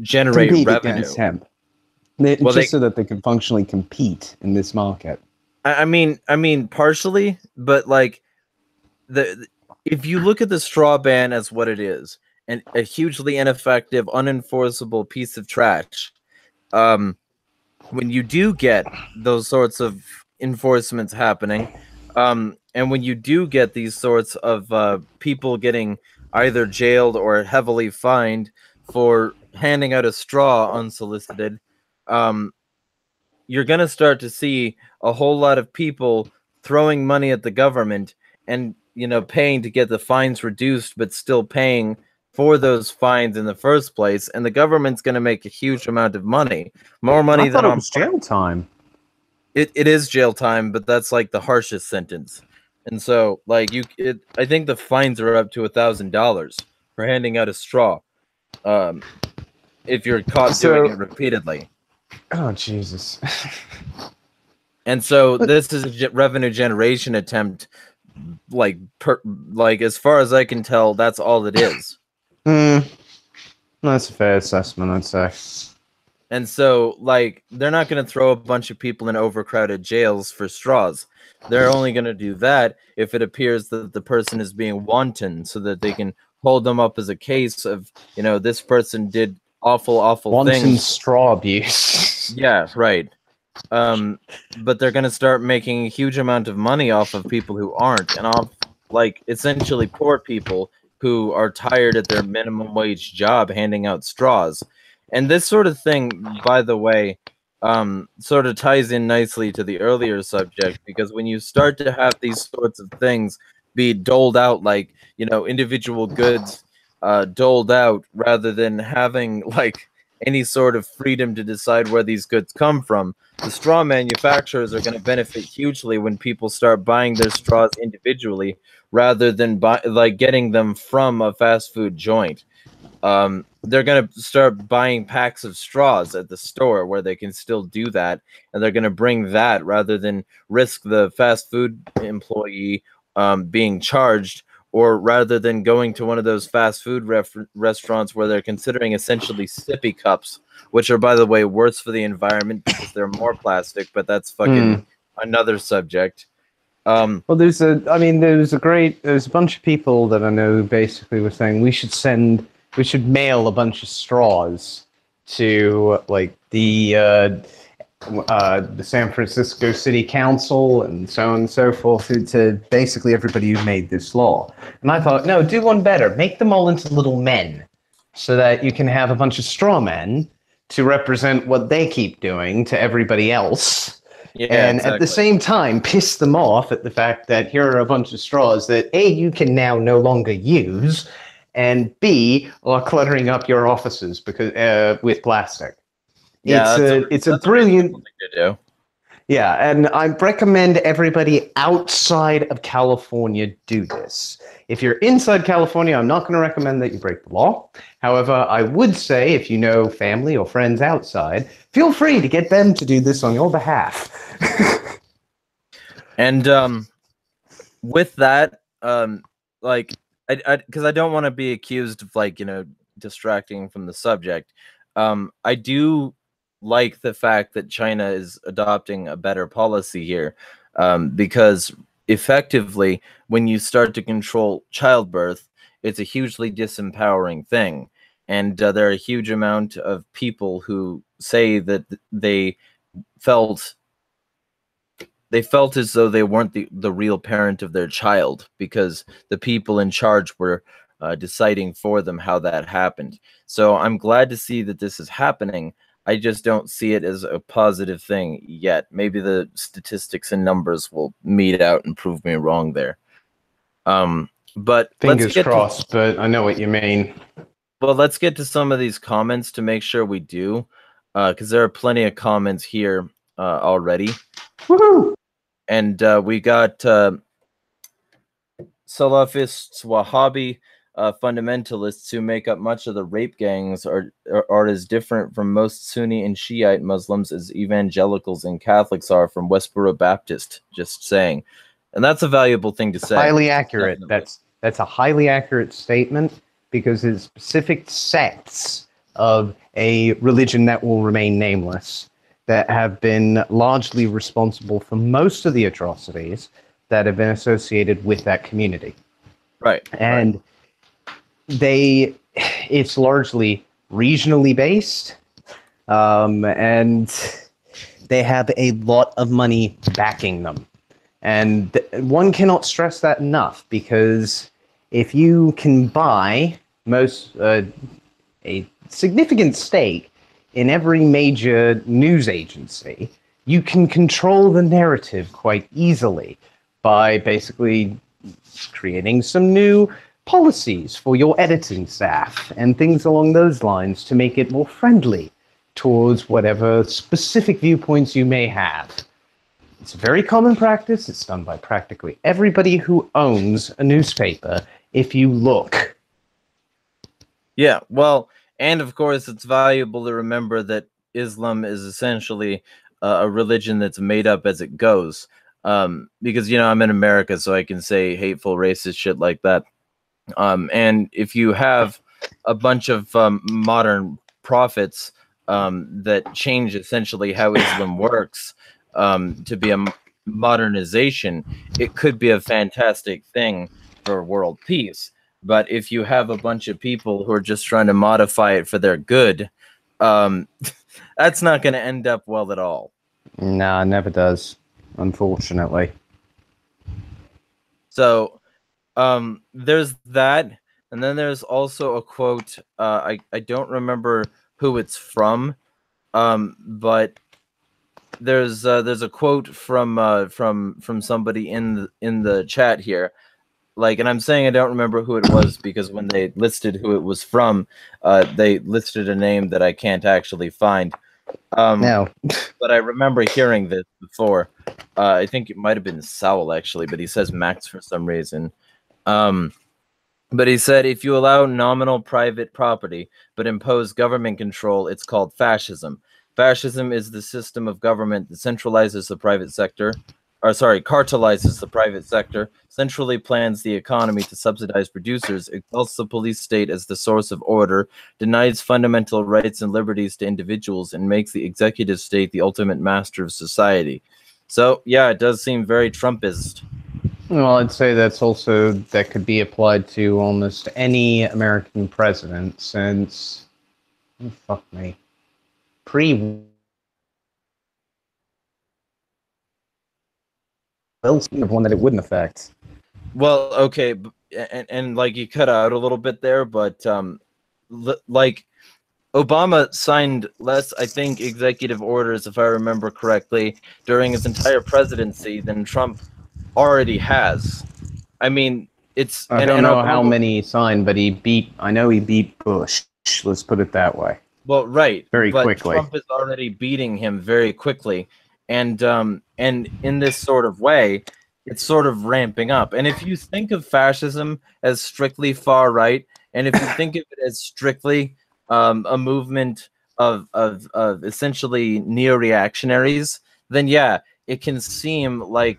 generate Compete revenue. against hemp. Well, Just so that they can functionally compete in this market. I mean, partially, but like if you look at the straw ban as what it is, and a hugely ineffective, unenforceable piece of trash, when you do get those sorts of enforcements happening, and when you do get these sorts of people getting either jailed or heavily fined for handing out a straw unsolicited, you're going to start to see a whole lot of people throwing money at the government and, you know, paying to get the fines reduced, but still paying for those fines in the first place. And the government's going to make a huge amount of money, more money I thought than it was jail time. It is jail time, but that's like the harshest sentence. And so, like, I think the fines are up to $1,000 for handing out a straw, if you're caught doing it repeatedly. Oh, Jesus. And so this is a revenue generation attempt, like as far as I can tell, that's all it is. That's a fair assessment, I'd say. And so, like, they're not going to throw a bunch of people in overcrowded jails for straws. They're only going to do that if it appears that the person is being wanton, so that they can hold them up as a case of, you know, this person did awful wanton things. Straw abuse. Yeah, right. But they're going to start making a huge amount of money off of people who aren't, and off, like, essentially poor people who are tired at their minimum wage job handing out straws. And this sort of thing, by the way, sort of ties in nicely to the earlier subject, because when you start to have these sorts of things be doled out, like, you know, individual goods doled out, rather than having like any sort of freedom to decide where these goods come from, the straw manufacturers are going to benefit hugely when people start buying their straws individually rather than getting them from a fast food joint. They're going to start buying packs of straws at the store where they can still do that, and they're going to bring that rather than risk the fast food employee being charged, or rather than going to one of those fast food restaurants where they're considering essentially sippy cups, which are, by the way, worse for the environment because they're more plastic, but that's fucking another subject. Well, there's a bunch of people that I know who basically were saying we should mail a bunch of straws to like the the San Francisco City Council and so on and so forth, to basically everybody who made this law. And I thought, no, do one better. Make them all into little men so that you can have a bunch of straw men to represent what they keep doing to everybody else. Yeah, and exactly. At the same time, piss them off at the fact that here are a bunch of straws that A, you can now no longer use, and B, are cluttering up your offices because with plastic. Yeah, it's a brilliant thing to do. Yeah, and I recommend everybody outside of California do this. If you're inside California, I'm not going to recommend that you break the law. However, I would say if you know family or friends outside, feel free to get them to do this on your behalf. And with that, like, because I don't want to be accused of, like, distracting from the subject. I do like the fact that China is adopting a better policy here, because effectively, when you start to control childbirth, it's a hugely disempowering thing. And there are a huge amount of people who say that they felt as though they weren't the real parent of their child because the people in charge were deciding for them how that happened. So I'm glad to see that this is happening. I just don't see it as a positive thing yet. Maybe the statistics and numbers will meet out and prove me wrong there. But fingers crossed, but I know what you mean. Well, let's get to some of these comments to make sure we do, because there are plenty of comments here already. Woohoo! And we got Salafists, Wahhabi, fundamentalists who make up much of the rape gangs are as different from most Sunni and Shiite Muslims as evangelicals and Catholics are from Westboro Baptist. Just saying, and that's a valuable thing to say. Highly accurate. Definitely. That's a highly accurate statement because it's specific sects of a religion that will remain nameless that have been largely responsible for most of the atrocities that have been associated with that community. Right. And it's largely regionally based, and they have a lot of money backing them. And one cannot stress that enough, because if you can buy a significant stake in every major news agency, you can control the narrative quite easily by basically creating some new policies for your editing staff and things along those lines to make it more friendly towards whatever specific viewpoints you may have. It's a very common practice. It's done by practically everybody who owns a newspaper, if you look. Yeah, well, and of course, it's valuable to remember that Islam is essentially a religion that's made up as it goes. Because, I'm in America, so I can say hateful, racist shit like that. And if you have a bunch of modern prophets that change essentially how Islam works to be a modernization, it could be a fantastic thing for world peace. But if you have a bunch of people who are just trying to modify it for their good, that's not going to end up well at all. Nah, it never does, unfortunately. So there's that, and then there's also a quote. I don't remember who it's from, but there's a quote from somebody in the chat here. Like, and I'm saying I don't remember who it was because when they listed who it was from, they listed a name that I can't actually find. No. But I remember hearing this before. I think it might have been Sowell, actually, but he says Max for some reason. But he said, if you allow nominal private property but impose government control, it's called fascism. Fascism is the system of government that cartelizes the private sector, centrally plans the economy to subsidize producers, exalts the police state as the source of order, denies fundamental rights and liberties to individuals, and makes the executive state the ultimate master of society. So, yeah, it does seem very Trumpist. Well, I'd say that could be applied to almost any American president since, pre one that it wouldn't affect. Well, okay, and like you cut out a little bit there, but like Obama signed less, I think, executive orders, if I remember correctly, during his entire presidency than Trump already has. I mean, it's I don't and know how Obama, many he signed, but I know he beat Bush. Let's put it that way. well, right, Very but quickly. Trump is already beating him very quickly, and in this sort of way, it's sort of ramping up. And if you think of fascism as strictly far right, and if you think of it as strictly a movement of essentially neo-reactionaries, then yeah, it can seem like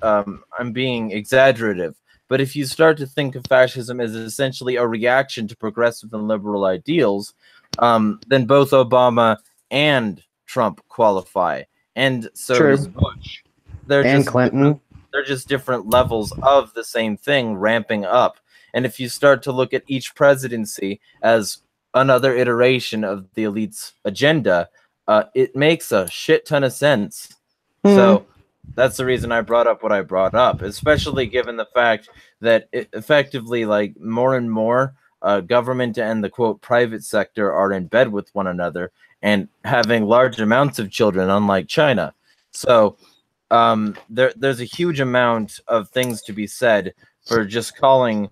I'm being exaggerative. But if you start to think of fascism as essentially a reaction to progressive and liberal ideals, then both Obama and Trump qualify, and so True. does Bush. They're And just Clinton. they're just different levels of the same thing ramping up. And if you start to look at each presidency as another iteration of the elite's agenda, it makes a shit ton of sense. So that's the reason I brought up what I brought up, especially given the fact that it effectively, like, more and more government and the quote private sector are in bed with one another and having large amounts of children, unlike China. So there's a huge amount of things to be said for just calling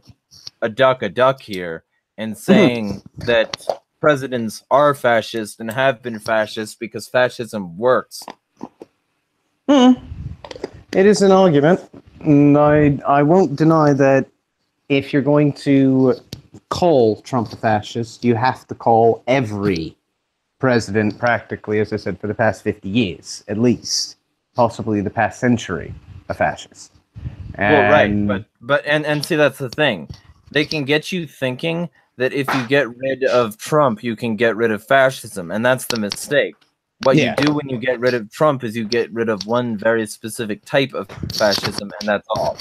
a duck here and saying that presidents are fascist and have been fascist because fascism works. It is an argument. And I won't deny that if you're going to call Trump a fascist, you have to call every president practically, as I said, for the past 50 years, at least, possibly the past century, a fascist. And, well, right, but see, that's the thing. They can get you thinking that if you get rid of Trump, you can get rid of fascism, and that's the mistake. What you do when you get rid of Trump is you get rid of one very specific type of fascism, and that's all.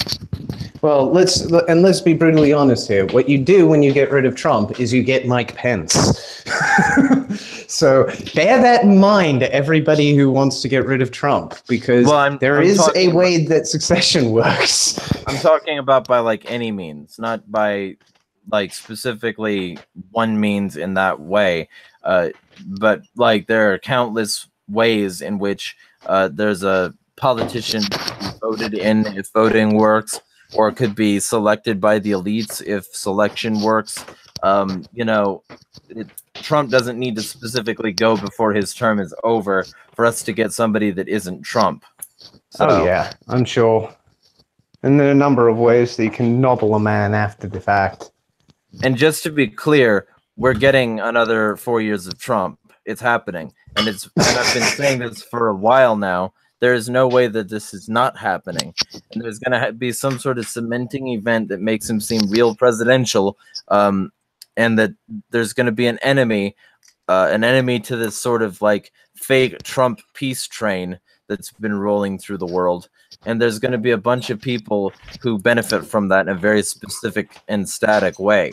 Well, let's be brutally honest here. What you do when you get rid of Trump is you get Mike Pence. So bear that in mind, everybody who wants to get rid of Trump, because there is a way that succession works. I'm talking about by like any means, not by like specifically one means in that way. But like there are countless ways in which there's a politician voted in if voting works, or it could be selected by the elites if selection works. Trump doesn't need to specifically go before his term is over for us to get somebody that isn't Trump. So, oh yeah, I'm sure. And there are a number of ways that you can nobble a man after the fact. And just to be clear, we're getting another 4 years of Trump. It's happening. And I've been saying this for a while now. There is no way that this is not happening. And there's going to be some sort of cementing event that makes him seem real presidential, and that there's going to be an enemy to this sort of like fake Trump peace train that's been rolling through the world. And there's going to be a bunch of people who benefit from that in a very specific and static way.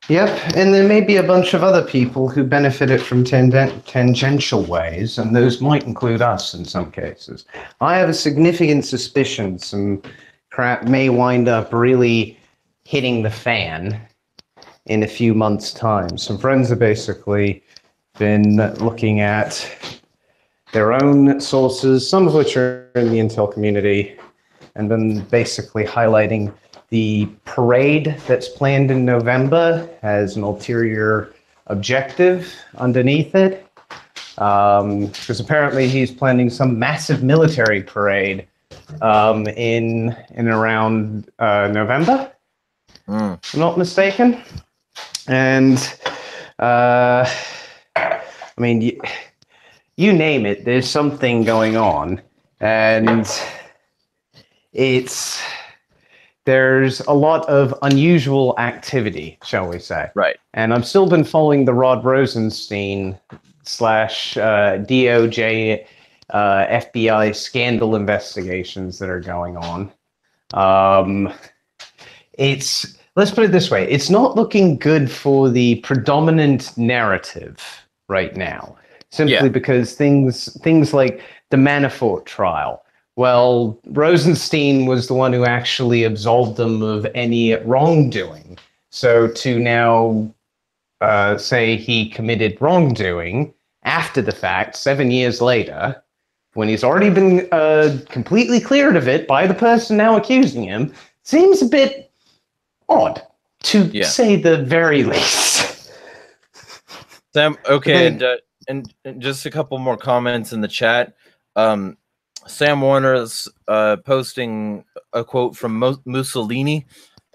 Yep, and there may be a bunch of other people who benefited from tangential ways, and those might include us in some cases. I have a significant suspicion some crap may wind up really hitting the fan in a few months' time. Some friends have basically been looking at their own sources, some of which are in the intel community, and then basically highlighting the parade that's planned in November has an ulterior objective underneath it. Because apparently he's planning some massive military parade in around November, if I'm not mistaken. And I mean, you name it, there's something going on, and there's a lot of unusual activity, shall we say. Right. And I've still been following the Rod Rosenstein / DOJ FBI scandal investigations that are going on. Let's put it this way. It's not looking good for the predominant narrative right now, simply because things like the Manafort trial, Well, Rosenstein was the one who actually absolved them of any wrongdoing. So to now say he committed wrongdoing after the fact, 7 years later, when he's already been completely cleared of it by the person now accusing him, seems a bit odd, to say the very least. Sam, okay, and just a couple more comments in the chat. Sam Warner's posting a quote from Mussolini,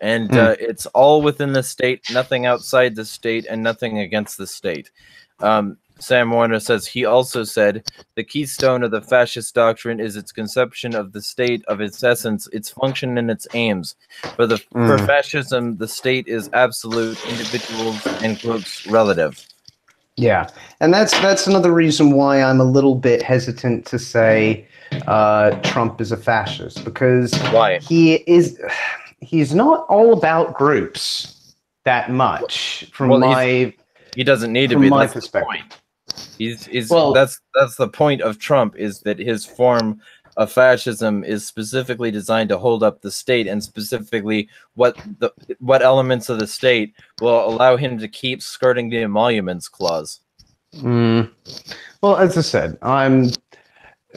and it's all within the state, nothing outside the state, and nothing against the state. Sam Warner says, he also said, the keystone of the fascist doctrine is its conception of the state, of its essence, its function, and its aims. For fascism, the state is absolute, individuals, and groups relative. Yeah, and that's another reason why I'm a little bit hesitant to say Trump is a fascist, because he's not all about groups that much he doesn't need to be. That's the point. That's the point of Trump, is that his form of fascism is specifically designed to hold up the state, and specifically what elements of the state will allow him to keep skirting the emoluments clause. Well, as I said,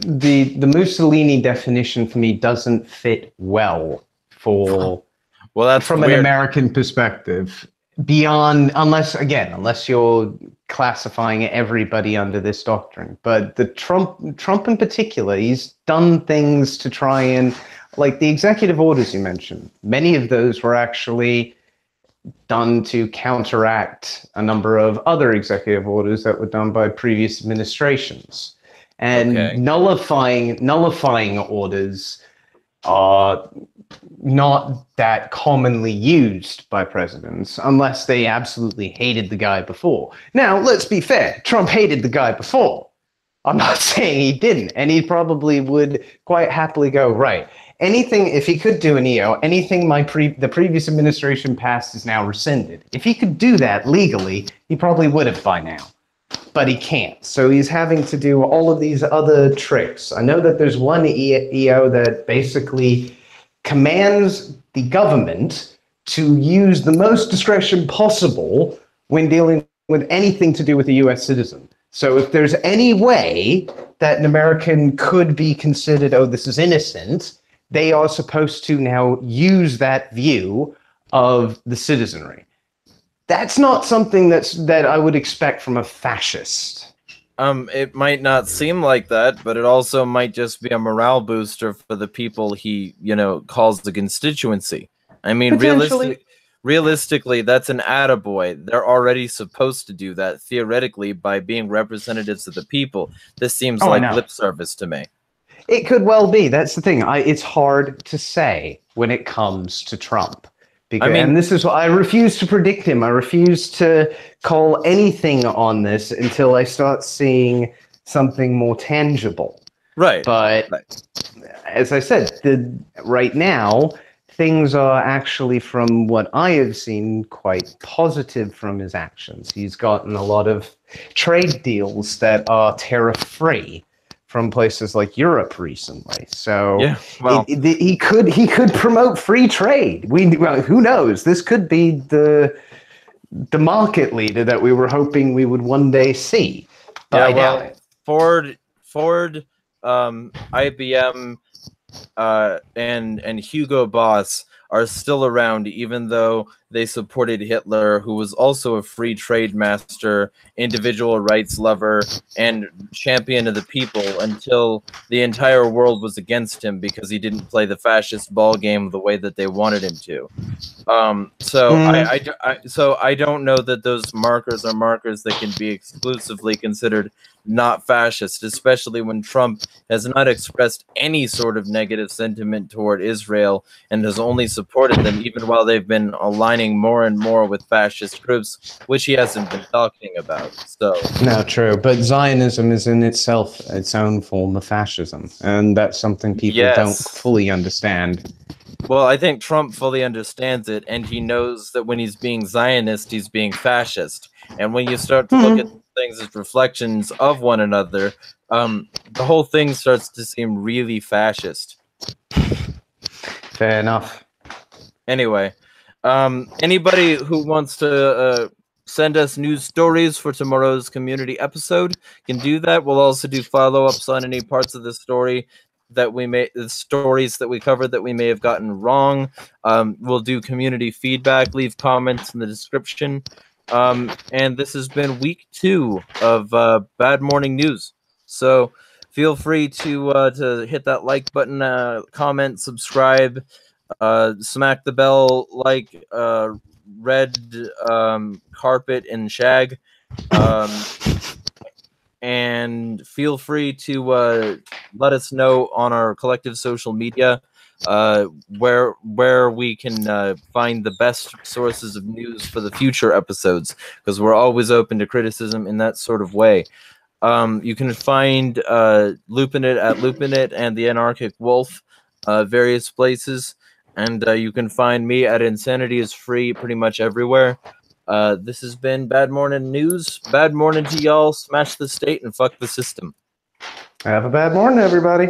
the Mussolini definition for me doesn't fit well that's from an American perspective. Unless you're classifying everybody under this doctrine. But the Trump in particular, he's done things to try and, like the executive orders you mentioned, many of those were actually done to counteract a number of other executive orders that were done by previous administrations. And nullifying orders are not that commonly used by presidents unless they absolutely hated the guy before. Now, let's be fair. Trump hated the guy before. I'm not saying he didn't, and he probably would quite happily go, right, anything, if he could do an EO, anything the previous administration passed is now rescinded. If he could do that legally, he probably would have by now. But he can't. So he's having to do all of these other tricks. I know that there's one EO that basically commands the government to use the most discretion possible when dealing with anything to do with a U.S. citizen. So if there's any way that an American could be considered, oh, this is innocent, they are supposed to now use that view of the citizenry. That's not something that I would expect from a fascist. It might not seem like that, but it also might just be a morale booster for the people he, calls the constituency. I mean, realistically, that's an attaboy. They're already supposed to do that, theoretically, by being representatives of the people. This seems like lip service to me. It could well be. That's the thing. It's hard to say when it comes to Trump. And this is what I refuse to predict him. I refuse to call anything on this until I start seeing something more tangible. Right. But as I said, right now, things are actually, from what I have seen, quite positive from his actions. He's gotten a lot of trade deals that are tariff-free from places like Europe recently. So he could promote free trade. Who knows? This could be the market leader that we were hoping we would one day see. But I doubt it. Ford, IBM, and Hugo Boss are still around, even though they supported Hitler, who was also a free trade master, individual rights lover, and champion of the people, until the entire world was against him because he didn't play the fascist ball game the way that they wanted him to. So I don't know that those markers are markers that can be exclusively considered not fascist, especially when Trump has not expressed any sort of negative sentiment toward Israel and has only supported them, even while they've been aligning more and more with fascist groups, which he hasn't been talking about. So no, true, but Zionism is in itself its own form of fascism, and that's something people don't fully understand. Well, I think Trump fully understands it, and he knows that when he's being Zionist, he's being fascist. And when you start to look at things as reflections of one another, the whole thing starts to seem really fascist. Fair enough. Anyway, anybody who wants to send us news stories for tomorrow's community episode can do that. We'll also do follow-ups on any parts of the story that we may, the stories that we covered that we may have gotten wrong. We'll do community feedback, leave comments in the description. And this has been week 2 of Bad Morning News. So feel free to hit that like button, comment, subscribe, smack the bell like red carpet and shag. And feel free to let us know on our collective social media where we can find the best sources of news for the future episodes, because we're always open to criticism in that sort of way. You can find Lupinit at Lupinit and the Anarchic Wolf, various places, and you can find me at Insanity is Free pretty much everywhere. This has been Bad Morning News. Bad morning to y'all. Smash the state and fuck the system. Have a bad morning, everybody.